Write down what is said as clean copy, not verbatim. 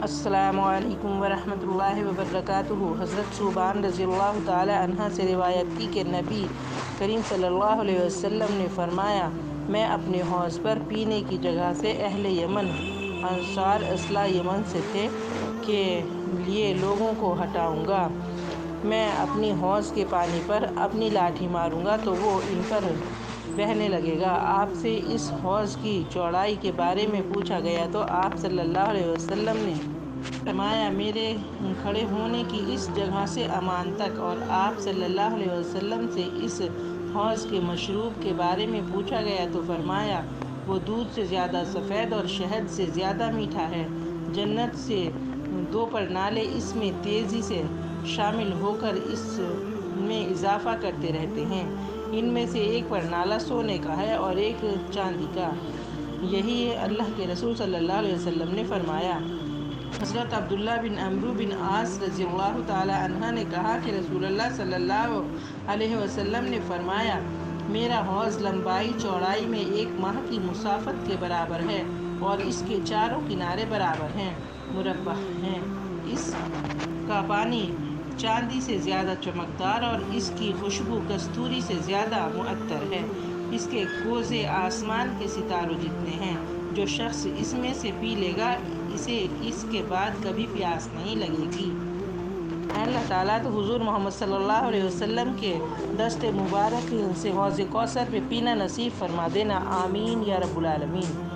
السلام علیکم ورحمۃ اللہ وبرکاتہ۔ حضرت ثوبان رضی اللہ تعالی عنہ سے روایت کی کہ نبی کریم صلی اللہ علیہ وسلم نے فرمایا، میں اپنے حوض پر پینے کی جگہ سے اہل یمن انصار اصلہ یمن سے تھے کے لیے لوگوں کو ہٹاؤں گا۔ میں اپنی حوض کے پانی پر اپنی لاٹھی ماروں گا تو وہ ان پر بہنے لگے گا۔ آپ سے اس حوض کی چوڑائی کے بارے میں پوچھا گیا تو آپ صلی اللہ علیہ وسلم نے فرمایا، میرے کھڑے ہونے کی اس جگہ سے امان تک۔ اور آپ صلی اللہ علیہ وسلم سے اس حوض کے مشروب کے بارے میں پوچھا گیا تو فرمایا، وہ دودھ سے زیادہ سفید اور شہد سے زیادہ میٹھا ہے۔ جنت سے 2 پرنالے اس میں تیزی سے شامل ہو کر اس میں اضافہ کرتے رہتے ہیں۔ ان میں سے ایک پرنالہ سونے کا ہے اور ایک چاندی کا۔ یہی اللہ کے رسول صلی اللہ علیہ وسلم نے فرمایا۔ حضرت عبداللہ بن عمرو بن عاص رضی اللہ تعالی عنہ نے کہا کہ رسول اللہ صلی اللہ علیہ وسلم نے فرمایا، میرا حوض لمبائی چوڑائی میں 1 ماہ کی مسافت کے برابر ہے اور اس کے چاروں کنارے برابر ہیں، مربع ہیں۔ اس کا پانی چاندی سے زیادہ چمکدار اور اس کی خوشبو کستوری سے زیادہ معطر ہے۔ اس کے کوزے آسمان کے ستاروں جتنے ہیں۔ جو شخص اس میں سے پی لے گا اسے اس کے بعد کبھی پیاس نہیں لگے گی۔ اے اللہ تعالیٰ تو حضور محمد صلی اللہ علیہ وسلم کے دست مبارک سے حوض کوثر پہ پینا نصیب فرما دینا، آمین یا رب العالمین۔